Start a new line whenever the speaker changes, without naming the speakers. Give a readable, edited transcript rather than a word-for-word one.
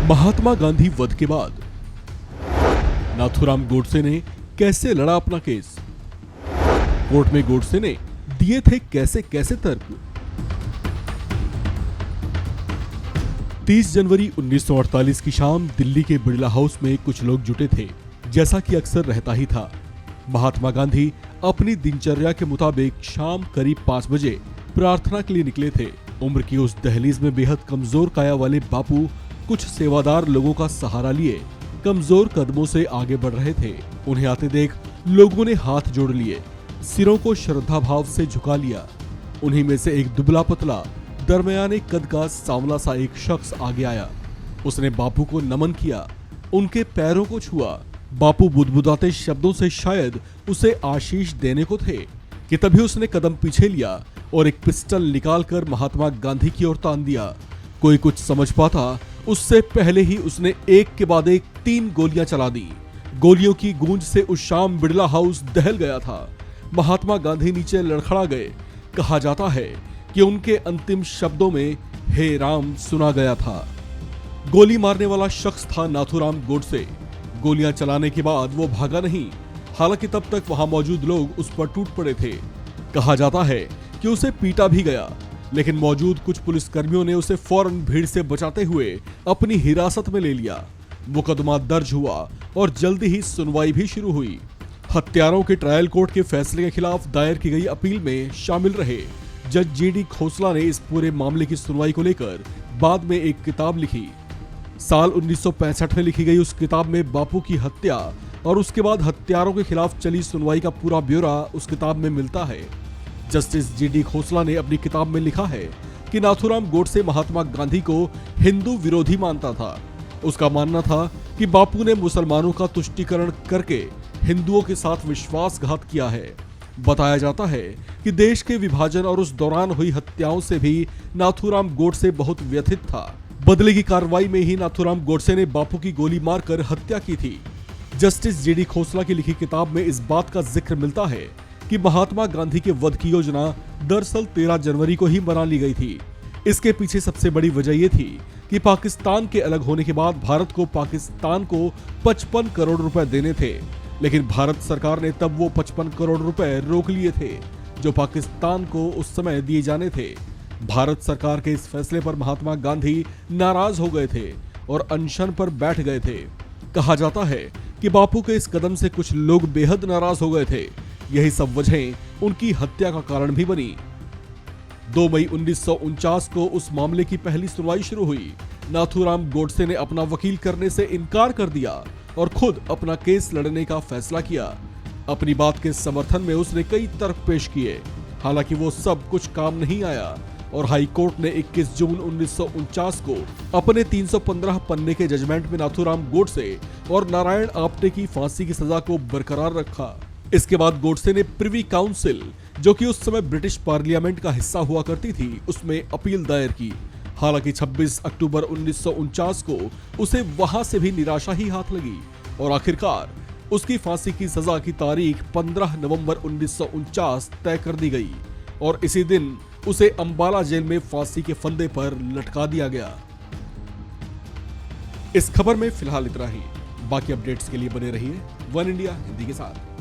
महात्मा गांधी वध के बाद नाथूराम गोडसे ने कैसे लड़ा अपना केस। कोर्ट में गोडसे ने दिए थे कैसे कैसे तर्क। 30 जनवरी 1948 की शाम दिल्ली के बिड़ला हाउस में कुछ लोग जुटे थे। जैसा कि अक्सर रहता ही था, महात्मा गांधी अपनी दिनचर्या के मुताबिक शाम करीब 5 बजे प्रार्थना के लिए निकले थे। उम्र की उस दहलीज में बेहद कमजोर काया वाले बापू कुछ सेवादार लोगों का सहारा लिए कमजोर कदमों से आगे बढ़ रहे थे। उन्हें आते देख लोगों ने हाथ जोड़ लिए, सिरों को श्रद्धा भाव से झुका लिया। उन्हीं में से एक दुबला पतला दरमियाने कद का सांवला सा एक शख्स आगे आया। उसने बापू को नमन किया, उनके पैरों को छुआ। बापू बुदबुदाते शब्दों से शायद उसे आशीष देने को थे कि तभी उसने कदम पीछे लिया और एक पिस्टल निकालकर महात्मा गांधी की ओर तान दिया। कोई कुछ समझ पाता उससे पहले ही उसने एक के बाद एक 3 गोलियां चला दी। गोलियों की गूंज से उस शाम बिड़ला हाउस दहल गया था। महात्मा गांधी नीचे लड़खड़ा गए। कहा जाता है कि उनके अंतिम शब्दों में हे राम सुना गया था। गोली मारने वाला शख्स था नाथूराम गोडसे। गोलियां चलाने के बाद वो भागा नहीं, हालांकि तब तक वहां मौजूद लोग उस पर टूट पड़े थे। कहा जाता है कि उसे पीटा भी गया, लेकिन मौजूद कुछ पुलिसकर्मियों ने उसे फौरन भीड़ से बचाते हुए अपनी हिरासत में ले लिया। मुकदमा दर्ज हुआ और जल्दी ही सुनवाई भी शुरू हुई। हत्यारों के ट्रायल कोर्ट के फैसले के खिलाफ दायर की गई अपील में शामिल रहे जज जीडी खोसला ने इस पूरे मामले की सुनवाई को लेकर बाद में एक किताब लिखी। साल 1965 में लिखी गई उस किताब में बापू की हत्या और उसके बाद हत्यारों के खिलाफ चली सुनवाई का पूरा ब्यौरा उस किताब में मिलता है। जस्टिस जीडी खोसला ने अपनी किताब में लिखा है कि नाथूराम गोडसे महात्मा गांधी को हिंदू विरोधी मानता था। उसका मानना था कि बापू ने मुसलमानों का तुष्टीकरण करके हिंदुओं के साथ विश्वासघात किया है। बताया जाता है कि देश के विभाजन और उस दौरान हुई हत्याओं से भी नाथूराम गोडसे बहुत व्यथित था। बदले की कार्रवाई में ही नाथूराम गोडसे ने बापू की गोली मारकर हत्या की थी। जस्टिस जीडी खोसला की लिखी किताब में इस बात का जिक्र मिलता है कि महात्मा गांधी के वध की योजना दरअसल 13 जनवरी को ही बना ली गई थी। इसके पीछे सबसे बड़ी वजह यह थी कि पाकिस्तान के अलग होने के बाद भारत को पाकिस्तान को 55 करोड़ रुपए देने थे, लेकिन भारत सरकार ने तब वो 55 करोड़ रुपए रोक लिए थे जो पाकिस्तान को उस समय दिए जाने थे। भारत सरकार के इस फैसले पर महात्मा गांधी नाराज हो गए थे और अनशन पर बैठ गए थे। कहा जाता है कि बापू के इस कदम से कुछ लोग बेहद नाराज हो गए थे। यही सब वजहें उनकी हत्या का कारण भी बनी। 2 मई 1949 को उस मामले की पहली सुनवाई शुरू हुई। नाथूराम गोडसे ने अपना वकील करने से इनकार कर दिया और खुद अपना केस लड़ने का फैसला किया। अपनी बात के समर्थन में उसने कई तर्क पेश किए, हालांकि वो सब कुछ काम नहीं आया और हाई कोर्ट ने 21 जून 1949 को अपने 315 पन्ने के जजमेंट में नाथूराम गोडसे और नारायण आप्टे की फांसी की सजा को बरकरार रखा। इसके बाद गोडसे ने प्रिवी काउंसिल, जो कि उस समय ब्रिटिश पार्लियामेंट का हिस्सा हुआ करती थी, उसमें अपील दायर की। हालांकि 26 अक्टूबर 1949 को उसे वहां से भी निराशा ही हाथ लगी और आखिरकार उसकी फांसी की सजा की तारीख 15 नवंबर 1949 तय कर दी गई और इसी दिन उसे अंबाला जेल में फांसी के फंदे पर लटका दिया गया। इस खबर में फिलहाल इतना ही। बाकी अपडेट्स के लिए बने रहिए वन इंडिया हिंदी के साथ।